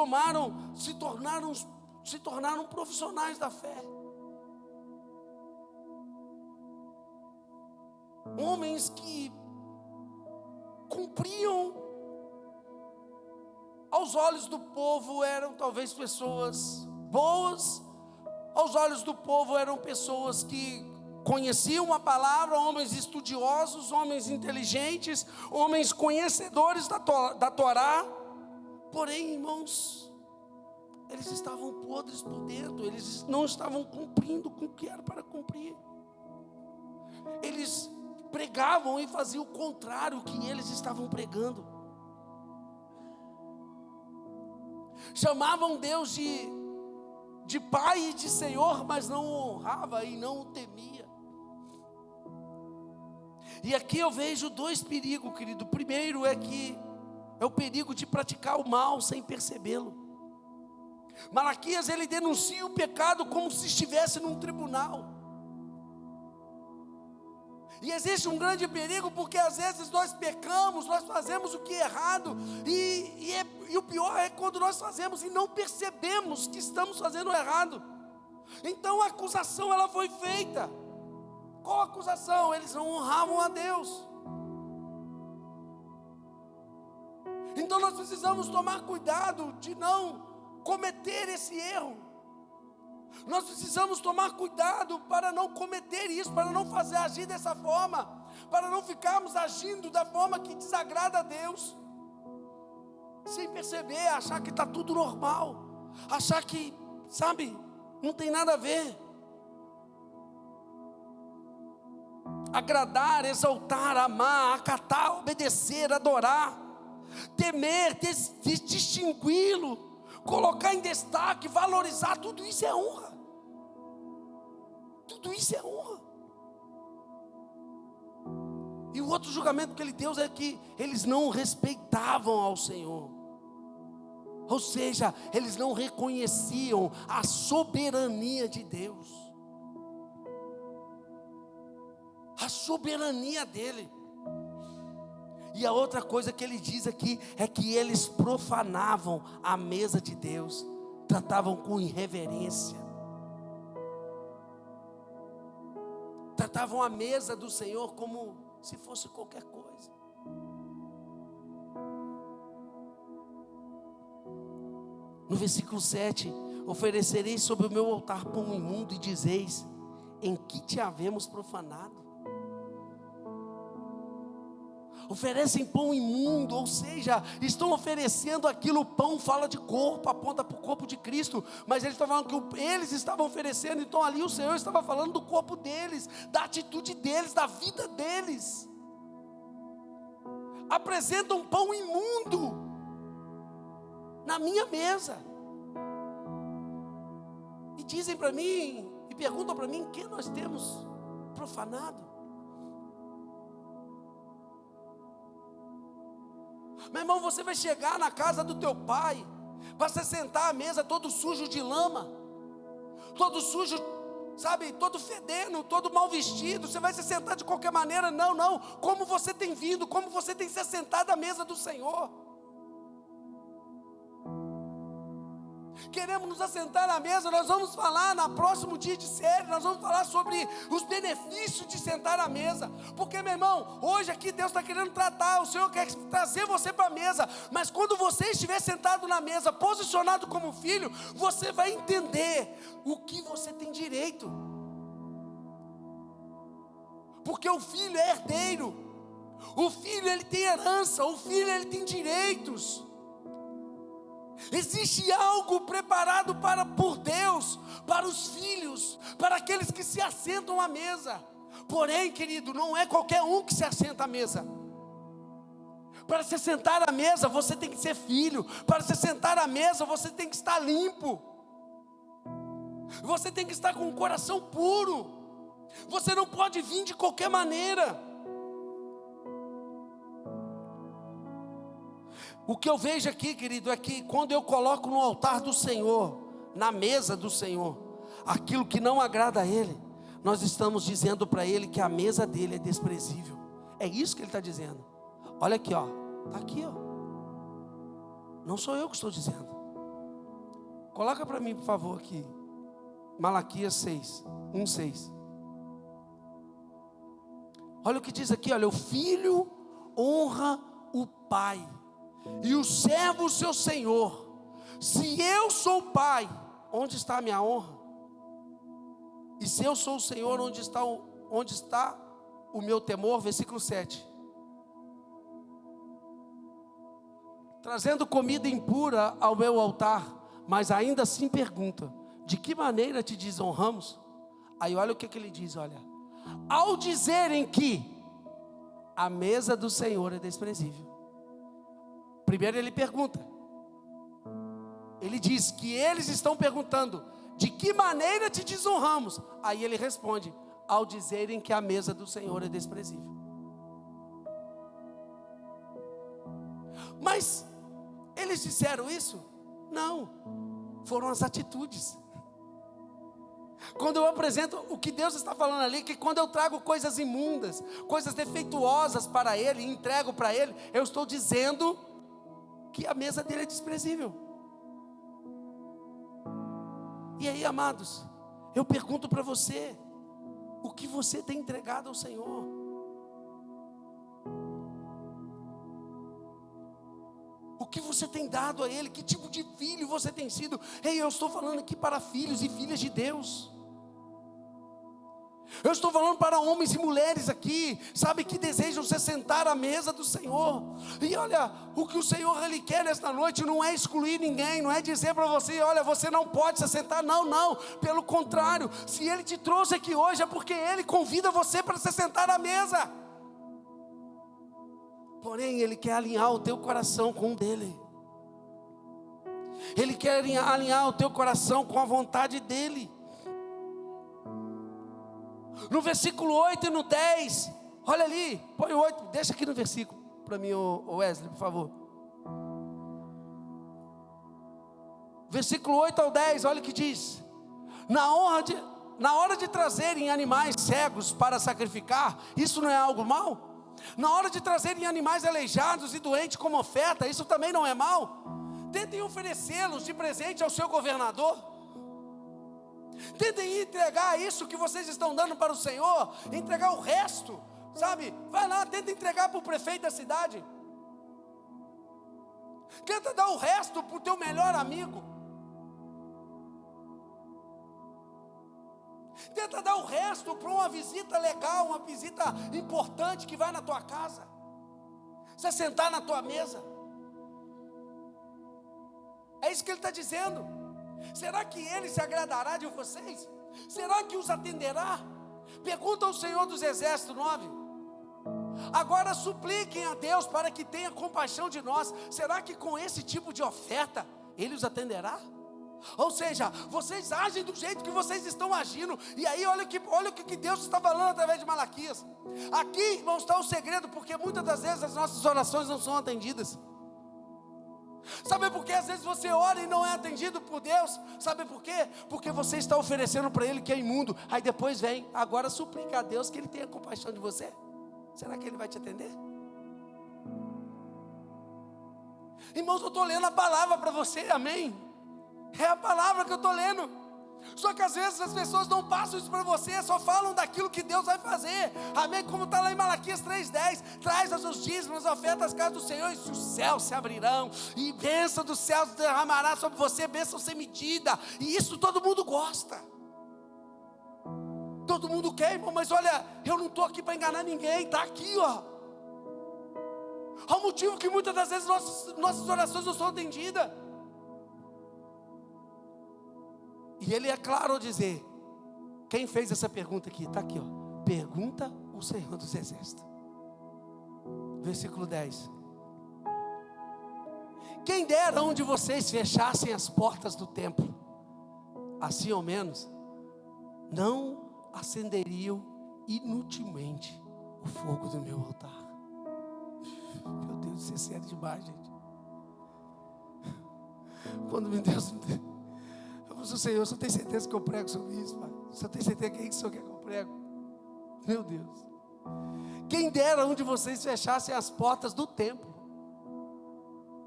tornaram profissionais da fé. Homens que cumpriam, aos olhos do povo eram talvez pessoas boas, aos olhos do povo eram pessoas que conheciam a palavra, homens estudiosos, homens inteligentes, homens conhecedores da Torá. Porém, irmãos, eles estavam podres por dentro, eles não estavam cumprindo com o que era para cumprir. Eles pregavam e faziam o contrário do que eles estavam pregando. Chamavam Deus de Pai e de Senhor, mas não o honrava e não o temia. E aqui eu vejo dois perigos, querido. O primeiro é o perigo de praticar o mal sem percebê-lo. Malaquias, ele denuncia o pecado como se estivesse num tribunal. E existe um grande perigo, porque às vezes nós pecamos, nós fazemos o que é errado, e o pior é quando nós fazemos e não percebemos que estamos fazendo errado. Então a acusação, ela foi feita. Qual a acusação? Eles não honravam a Deus. Então nós precisamos tomar cuidado de não cometer esse erro. Nós precisamos tomar cuidado para não cometer isso, para não agir dessa forma, para não ficarmos agindo da forma que desagrada a Deus, sem perceber, achar que está tudo normal, achar que, sabe, não tem nada a ver. Agradar, exaltar, amar, acatar, obedecer, adorar, temer, distingui-lo, colocar em destaque, valorizar, tudo isso é honra. Tudo isso é honra. E o outro julgamento que ele deu é que eles não respeitavam ao Senhor. Ou seja, eles não reconheciam a soberania de Deus. A soberania dele. E a outra coisa que ele diz aqui é que eles profanavam a mesa de Deus, tratavam com irreverência, tratavam a mesa do Senhor como se fosse qualquer coisa. No versículo 7, oferecereis sobre o meu altar pão imundo e dizeis, em que te havemos profanado? Oferecem pão imundo, ou seja, estão oferecendo aquilo. O pão fala de corpo, aponta para o corpo de Cristo, mas eles estão falando que eles estavam oferecendo, então ali o Senhor estava falando do corpo deles, da atitude deles, da vida deles. Apresentam um pão imundo na minha mesa, e dizem para mim, e perguntam para mim, que nós temos profanado? Meu irmão, você vai chegar na casa do teu pai, vai se sentar à mesa todo sujo de lama, todo sujo, sabe, todo fedendo, todo mal vestido. Você vai se sentar de qualquer maneira? Não, como você tem vindo, como você tem se assentado à mesa do Senhor. Queremos nos assentar na mesa. Nós vamos falar no próximo dia de série, nós vamos falar sobre os benefícios de sentar à mesa. Porque, meu irmão, hoje aqui Deus está querendo tratar, o Senhor quer trazer você para a mesa. Mas quando você estiver sentado na mesa, posicionado como filho, você vai entender o que você tem direito. Porque o filho é herdeiro, o filho ele tem herança, o filho ele tem direitos. Existe algo preparado por Deus, para os filhos, para aqueles que se assentam à mesa. Porém, querido, não é qualquer um que se assenta à mesa. Para se sentar à mesa, você tem que ser filho. Para se sentar à mesa, você tem que estar limpo. Você tem que estar com o coração puro. Você não pode vir de qualquer maneira. O que eu vejo aqui, querido, é que quando eu coloco no altar do Senhor, na mesa do Senhor aquilo que não agrada a Ele, nós estamos dizendo para Ele que a mesa dele é desprezível. É isso que Ele está dizendo. Olha aqui, ó, está aqui, ó. Não sou eu que estou dizendo. Coloca para mim, por favor, aqui, Malaquias 6, 1:6. Olha o que diz aqui, olha: o filho honra o pai, e o servo o seu senhor. Se eu sou o pai, onde está a minha honra? E se eu sou o Senhor, onde está o meu temor? Versículo 7. Trazendo comida impura ao meu altar, mas ainda assim pergunta: de que maneira te desonramos? Aí olha o que ele diz, olha: ao dizerem que a mesa do Senhor é desprezível. Primeiro ele pergunta, ele diz que eles estão perguntando: de que maneira te desonramos? Aí ele responde: ao dizerem que a mesa do Senhor é desprezível. Mas eles disseram isso? Não, foram as atitudes. Quando eu apresento o que Deus está falando ali, que quando eu trago coisas imundas, coisas defeituosas para Ele, entrego para Ele, eu estou dizendo que a mesa dele é desprezível. E aí, amados, eu pergunto para você: o que você tem entregado ao Senhor? O que você tem dado a Ele? Que tipo de filho você tem sido? Ei, eu estou falando aqui para filhos e filhas de Deus. Eu estou falando para homens e mulheres aqui, sabe, que desejam se sentar à mesa do Senhor. E olha, o que o Senhor Ele quer nesta noite não é excluir ninguém, não é dizer para você: olha, você não pode se sentar. Não, não, pelo contrário, se Ele te trouxe aqui hoje é porque Ele convida você para se sentar à mesa. Porém, Ele quer alinhar o teu coração com o dele. Ele quer alinhar o teu coração com a vontade dele. No versículo 8 e no 10, olha ali, põe o 8, deixa aqui no versículo para mim, o Wesley, por favor. Versículo 8 ao 10, olha o que diz: na hora de trazerem animais cegos para sacrificar, isso não é algo mal? Na hora de trazerem animais aleijados e doentes como oferta, isso também não é mal? Tentem oferecê-los de presente ao seu governador. Tentem entregar isso que vocês estão dando para o Senhor, entregar o resto, sabe? Vai lá, tenta entregar para o prefeito da cidade. Tenta dar o resto para o teu melhor amigo. Tenta dar o resto para uma visita legal, uma visita importante que vai na tua casa. Você sentar na tua mesa. É isso que ele está dizendo. Será que Ele se agradará de vocês? Será que os atenderá? Pergunta ao Senhor dos Exércitos 9. Agora supliquem a Deus para que tenha compaixão de nós. Será que com esse tipo de oferta Ele os atenderá? Ou seja, vocês agem do jeito que vocês estão agindo. E aí olha o que Deus está falando através de Malaquias. Aqui, irmãos, está o segredo, porque muitas das vezes as nossas orações não são atendidas. Sabe por que às vezes você ora e não é atendido por Deus? Sabe por quê? Porque você está oferecendo para Ele que é imundo. Aí depois vem, agora suplica a Deus que Ele tenha compaixão de você. Será que Ele vai te atender? Irmãos, eu estou lendo a palavra para você, amém? É a palavra que eu estou lendo. Só que às vezes as pessoas não passam isso para você, só falam daquilo que Deus vai fazer, amém? Como está lá em Malaquias 3:10, traz os dízimos, as ofertas às casas do Senhor, e os céus se abrirão, e bênção dos céus derramará sobre você, bênção sem medida, e isso todo mundo gosta, todo mundo quer, irmão, mas olha, eu não estou aqui para enganar ninguém, está aqui, ó. Há um motivo que muitas das vezes nossas orações não são atendidas. E ele é claro ao dizer, quem fez essa pergunta aqui, está aqui, ó. Pergunta o Senhor dos Exércitos. Versículo 10. Quem dera onde vocês fechassem as portas do templo, assim ao menos, não acenderiam inutilmente o fogo do meu altar. Meu Deus, isso é sério demais, gente. Quando Deus... para o Senhor, o Senhor tem certeza que eu prego sobre isso, Pai? O Senhor tem certeza que é isso que o Senhor quer que eu prego? Meu Deus. Quem dera um de vocês fechassem as portas do templo,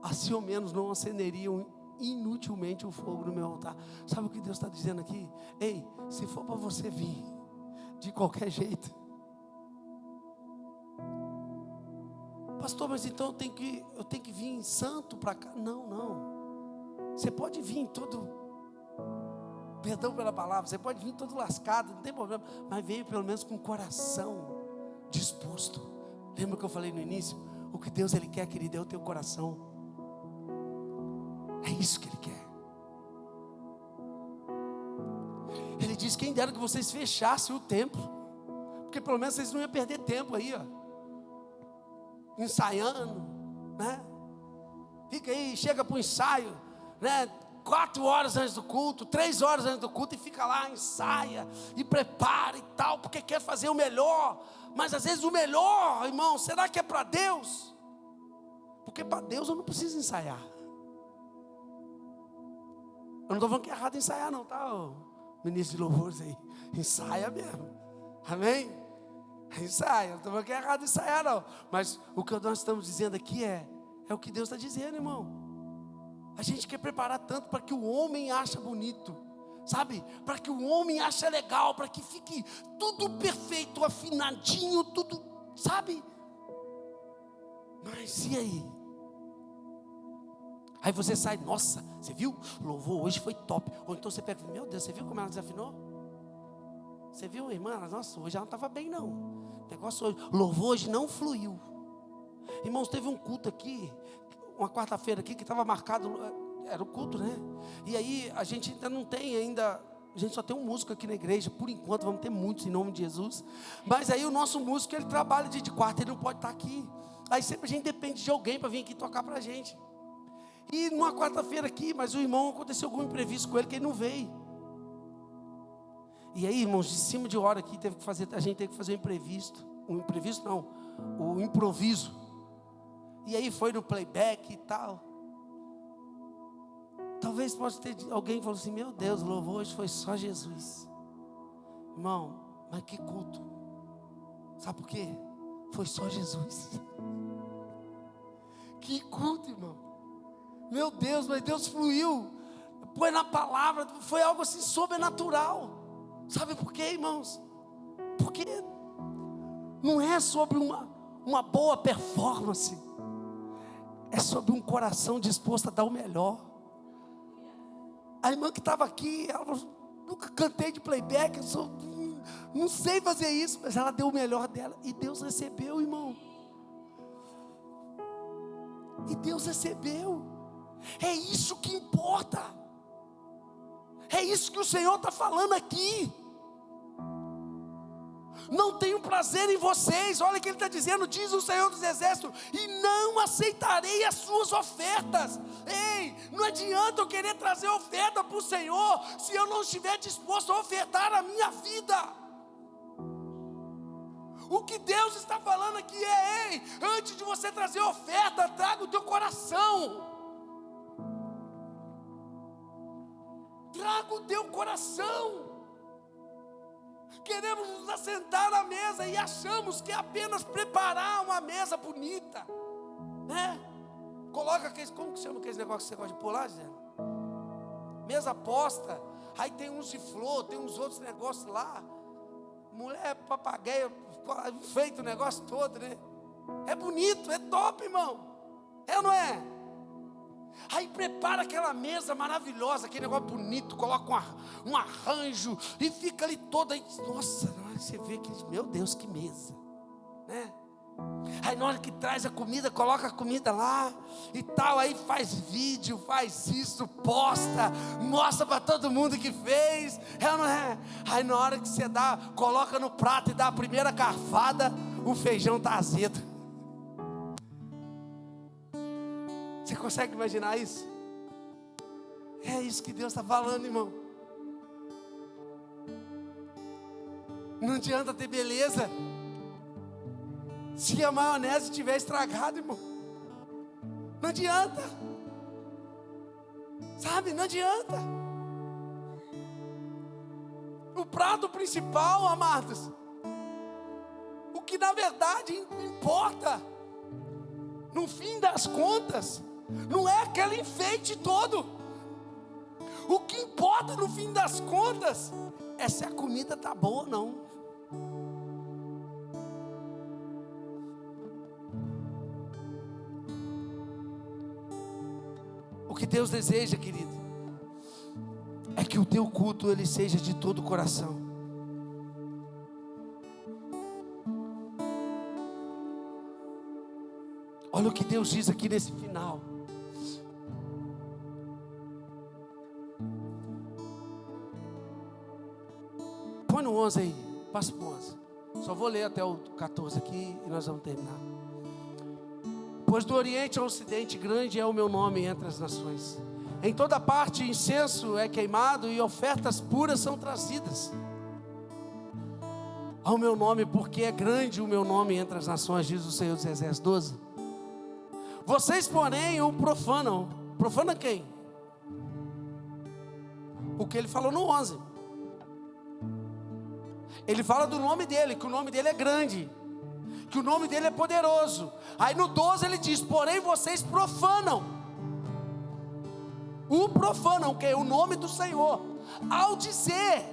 assim ao menos não acenderiam inutilmente o fogo no meu altar. Sabe o que Deus está dizendo aqui? Ei, se for para você vir de qualquer jeito, pastor, mas então eu tenho que vir santo para cá? Não. Você pode vir todo, perdão pela palavra, você pode vir todo lascado, não tem problema, mas venha pelo menos com o coração disposto. Lembra que eu falei no início? O que Deus Ele quer, querido, é o teu coração. É isso que Ele quer. Ele diz: quem dera que vocês fechassem o templo, porque pelo menos vocês não iam perder tempo aí, ó, ensaiando, né? Fica aí, chega para o ensaio, né? 4 horas antes do culto, 3 horas antes do culto, e fica lá, ensaia e prepara e tal, porque quer fazer o melhor. Mas às vezes o melhor, irmão, será que é para Deus? Porque para Deus eu não preciso ensaiar. Eu não estou falando que é errado ensaiar não, tá? O ministro de louvores aí, ensaia mesmo, amém? Ensaia, não estou falando que é errado ensaiar não. Mas o que nós estamos dizendo aqui é o que Deus está dizendo, irmão. A gente quer preparar tanto para que o homem ache bonito, sabe? Para que o homem ache legal, para que fique tudo perfeito, afinadinho, tudo, sabe? Mas e aí? Aí você sai, nossa, você viu? O louvor hoje foi top. Ou então você pega, meu Deus, você viu como ela desafinou? Você viu, irmã? Nossa, hoje ela não estava bem não. O negócio hoje, o louvor hoje não fluiu. Irmãos, teve um culto aqui, uma quarta-feira aqui, que estava marcado, era o culto, né? E aí a gente ainda não tem a gente só tem um músico aqui na igreja, por enquanto, vamos ter muitos em nome de Jesus. Mas aí o nosso músico, ele trabalha de quarta, ele não pode estar aqui. Aí sempre a gente depende de alguém para vir aqui tocar para a gente. E numa quarta-feira aqui, mas o irmão, aconteceu algum imprevisto com ele, que ele não veio. E aí, irmãos, de cima de hora aqui, a gente teve que fazer o improviso. E aí foi no playback e tal. Talvez possa ter alguém que falou assim: meu Deus, o louvor hoje foi só Jesus. Irmão, mas que culto. Sabe por quê? Foi só Jesus. Que culto, irmão. Meu Deus, mas Deus fluiu. Foi na palavra, foi algo assim sobrenatural. Sabe por quê, irmãos? Porque não é sobre uma boa performance. É sobre um coração disposto a dar o melhor. A irmã que estava aqui, ela falou: nunca cantei de playback, não sei fazer isso, mas ela deu o melhor dela. E Deus recebeu, irmão. E Deus recebeu. É isso que importa. É isso que o Senhor está falando aqui. Não tenho prazer em vocês. Olha o que Ele está dizendo, diz o Senhor dos Exércitos: e não aceitarei as suas ofertas. Ei, não adianta eu querer trazer oferta para o Senhor, se eu não estiver disposto a ofertar a minha vida. O que Deus está falando aqui é: ei, antes de você trazer oferta, traga o teu coração. Traga o teu coração. Queremos nos assentar à mesa e achamos que é apenas preparar uma mesa bonita, né? Coloca aqueles, como que chama aqueles negócios que você gosta de pular, Zé? Mesa posta. Aí tem uns de flor, tem uns outros negócios lá. Mulher papagaio, feito o negócio todo, né? É bonito, é top, irmão. É ou não é? Aí prepara aquela mesa maravilhosa, aquele negócio bonito, coloca um arranjo e fica ali toda aí. Nossa, você vê que, meu Deus, que mesa, né? Aí na hora que traz a comida, coloca a comida lá e tal, aí faz vídeo, faz isso, posta, mostra para todo mundo que fez, é ou não é? Aí na hora que você coloca no prato e dá a primeira garfada, o feijão está azedo. Você consegue imaginar isso? É isso que Deus está falando, irmão. Não adianta ter beleza se a maionese estiver estragada, irmão. Não adianta. Sabe, não adianta. prato principal, amados, o que na verdade importa, no fim das contas, não é aquele enfeite todo. O que importa no fim das contas é se a comida está boa ou não. O que Deus deseja, querido, é que o teu culto ele seja de todo o coração. Olha o que Deus diz aqui nesse final. Põe no 11 aí, passa para o 11. Só vou ler até o 14 aqui e nós vamos terminar. Pois do Oriente ao Ocidente grande é o meu nome entre as nações. Em toda parte incenso é queimado e ofertas puras são trazidas ao meu nome, porque é grande o meu nome entre as nações, diz o Senhor dos Exércitos. 12. Vocês, porém, o profanam. Profana quem? O que ele falou no 11. Ele fala do nome dele, que o nome dele é grande, que o nome dele é poderoso. Aí no 12 ele diz: porém vocês profanam. O profanam, que é o nome do Senhor, ao dizer,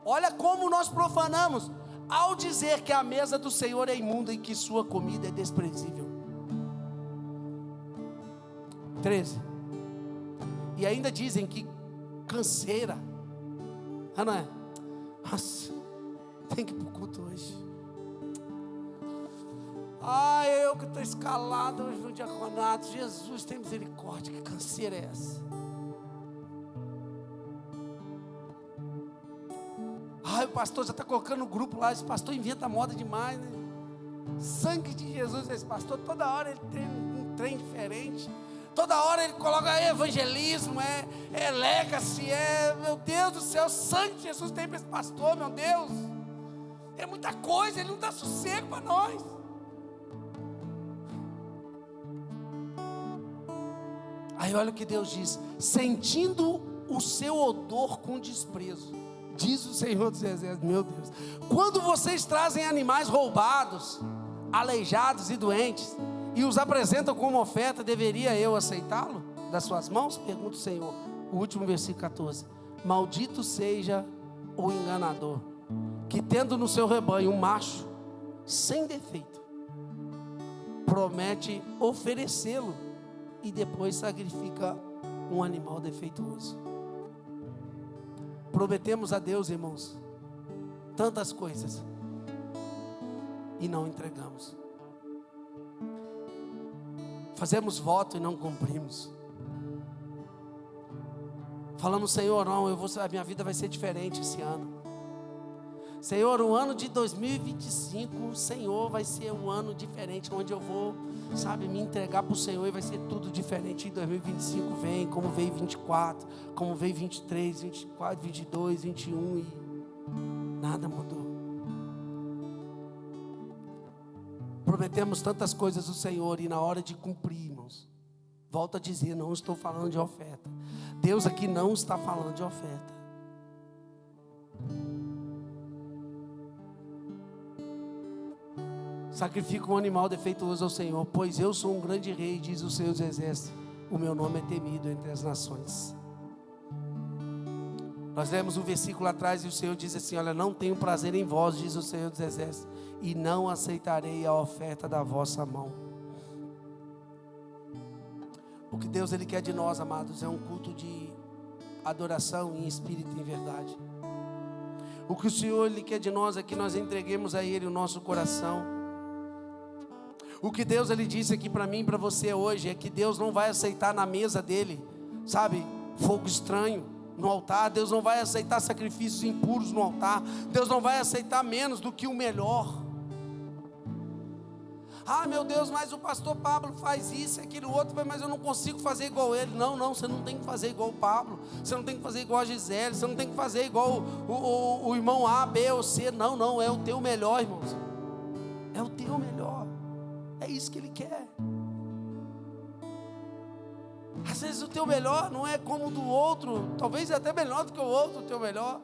olha como nós profanamos, ao dizer que a mesa do Senhor é imunda e que sua comida é desprezível. 13. E ainda dizem que canseira. Ah, não é? Nossa, tem que ir para o culto hoje. Eu que estou escalado hoje no diaconato. Jesus, tem misericórdia. Que canseira é essa? O pastor já está colocando no grupo lá. Esse pastor inventa moda demais, né? Sangue de Jesus, esse pastor. Toda hora ele tem um trem diferente. Toda hora ele coloca evangelismo, é legacy, meu Deus do céu, sangue de Jesus tem para esse pastor, meu Deus. É muita coisa, ele não dá sossego para nós. Aí olha o que Deus diz: sentindo o seu odor com desprezo, diz o Senhor dos Exércitos. Meu Deus, quando vocês trazem animais roubados, aleijados e doentes, e os apresentam como oferta, deveria eu aceitá-lo das suas mãos? Pergunta o Senhor. O último versículo 14. Maldito seja o enganador, que tendo no seu rebanho um macho sem defeito, promete oferecê-lo e depois sacrifica um animal defeituoso. Prometemos a Deus, irmãos, tantas coisas e não entregamos. Fazemos voto e não cumprimos. Falamos: Senhor, não, a minha vida vai ser diferente esse ano. Senhor, o ano de 2025, Senhor, vai ser um ano diferente, onde eu vou, me entregar para o Senhor, e vai ser tudo diferente. Em 2025 vem, como veio 24, como veio 23, 24, 22, 21 e nada mudou. Prometemos tantas coisas ao Senhor e na hora de cumprir, irmãos, volto a dizer, não estou falando de oferta. Deus aqui não está falando de oferta. Sacrifica um animal defeituoso ao Senhor, pois eu sou um grande rei, diz o Senhor dos Exércitos. O meu nome é temido entre as nações. Nós lemos um versículo atrás e o Senhor diz assim: olha, não tenho prazer em vós, diz o Senhor dos Exércitos, e não aceitarei a oferta da vossa mão. O que Deus Ele quer de nós, amados, é um culto de adoração em espírito e em verdade. O que o Senhor Ele quer de nós é que nós entreguemos a Ele o nosso coração. O que Deus Ele disse aqui para mim e para você hoje é que Deus não vai aceitar na mesa dEle, fogo estranho no altar. Deus não vai aceitar sacrifícios impuros no altar. Deus não vai aceitar menos do que o melhor. Meu Deus, mas o pastor Pablo faz isso e aquilo outro, mas eu não consigo fazer igual ele. Não, você não tem que fazer igual o Pablo, você não tem que fazer igual a Gisele, você não tem que fazer igual o irmão A, B ou C. Não, é o teu melhor, irmãos. É o teu melhor. É isso que Ele quer. Às vezes o teu melhor não é como o do outro, talvez é até melhor do que o outro, o teu melhor.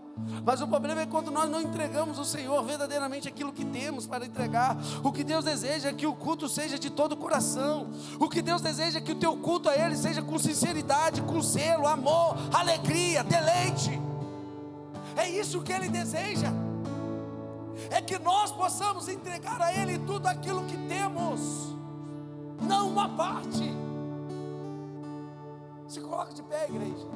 Mas o problema é quando nós não entregamos ao Senhor verdadeiramente aquilo que temos para entregar. O que Deus deseja é que o culto seja de todo o coração. O que Deus deseja é que o teu culto a Ele seja com sinceridade, com zelo, amor, alegria, deleite. É isso que Ele deseja. É que nós possamos entregar a Ele tudo aquilo que temos, não uma parte. Se coloca de pé, igreja.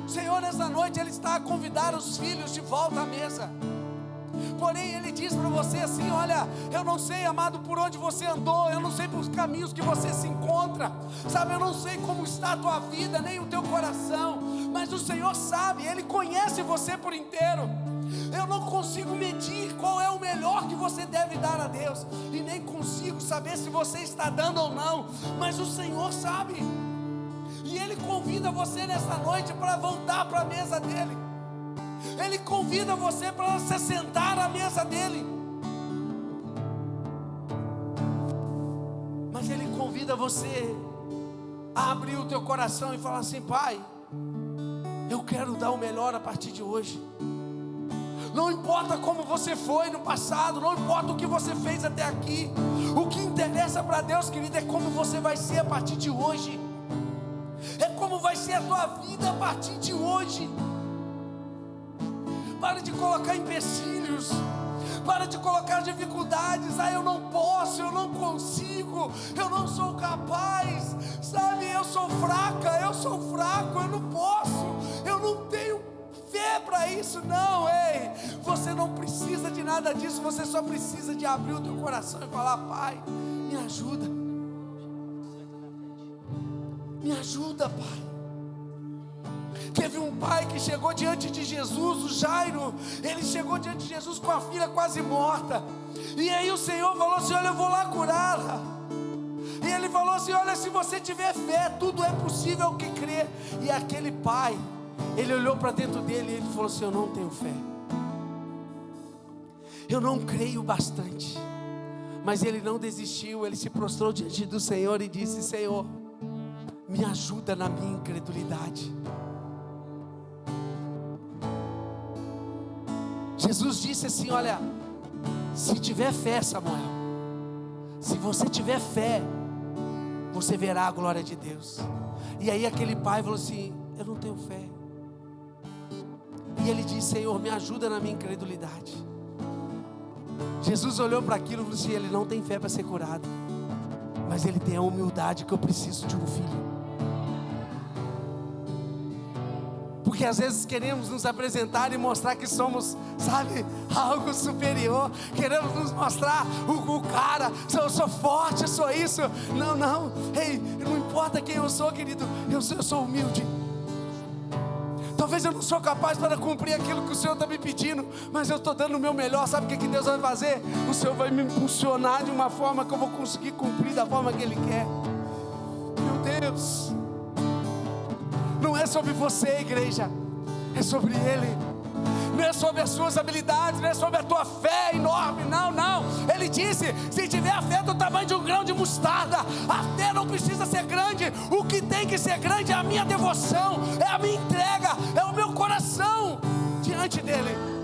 O Senhor, nessa noite, Ele está a convidar os filhos de volta à mesa. Porém, Ele diz para você assim: olha, eu não sei, amado, por onde você andou, eu não sei por os caminhos que você se encontra, sabe, eu não sei como está a tua vida, nem o teu coração, mas o Senhor sabe, Ele conhece você por inteiro. Eu não consigo medir qual é o melhor que você deve dar a Deus, e nem consigo saber se você está dando ou não, mas o Senhor sabe. E Ele convida você nessa noite para voltar para a mesa dEle. Ele convida você para se sentar à mesa dEle. Mas Ele convida você a abrir o teu coração e falar assim: Pai, eu quero dar o melhor a partir de hoje. Não importa como você foi no passado, não importa o que você fez até aqui. O que interessa para Deus, querido, é como você vai ser a partir de hoje. É como vai ser a tua vida a partir de hoje. Para de colocar empecilhos, para de colocar dificuldades. Eu não posso, eu não consigo, eu não sou capaz, sabe, eu sou fraca, eu sou fraco, eu não posso, eu não tenho fé para isso. Não, ei, você não precisa de nada disso, você só precisa de abrir o teu coração e falar: Pai, me ajuda, me ajuda, Pai. Teve um pai que chegou diante de Jesus, o Jairo. Ele chegou diante de Jesus com a filha quase morta, e aí o Senhor falou assim: olha, eu vou lá curá-la. E ele falou assim: olha, se você tiver fé, tudo é possível ao que crer. E aquele pai, ele olhou para dentro dele e ele falou assim: eu não tenho fé, eu não creio bastante. Mas ele não desistiu, ele se prostrou diante do Senhor e disse: Senhor, me ajuda na minha incredulidade. Jesus disse assim: olha, se tiver fé, Samuel, se você tiver fé, você verá a glória de Deus. E aí aquele pai falou assim: eu não tenho fé. E ele disse: Senhor, me ajuda na minha incredulidade. Jesus olhou para aquilo e falou assim: ele não tem fé para ser curado, mas ele tem a humildade que eu preciso de um filho. Porque às vezes queremos nos apresentar e mostrar que somos, sabe, algo superior. Queremos nos mostrar o cara, eu sou forte, eu sou isso. Não, não, ei, não importa quem eu sou, querido, eu sou humilde. Talvez eu não sou capaz para cumprir aquilo que o Senhor está me pedindo, mas eu estou dando o meu melhor. Sabe o que Deus vai fazer? O Senhor vai me impulsionar de uma forma que eu vou conseguir cumprir da forma que Ele quer. Meu Deus, não é sobre você, igreja, é sobre Ele. Não é sobre as suas habilidades, não é sobre a tua fé enorme, não, não. Ele disse: se tiver a fé do tamanho de um grão de mostarda, a fé não precisa ser grande. O que tem que ser grande é a minha devoção, é a minha entrega, é o meu coração diante dEle.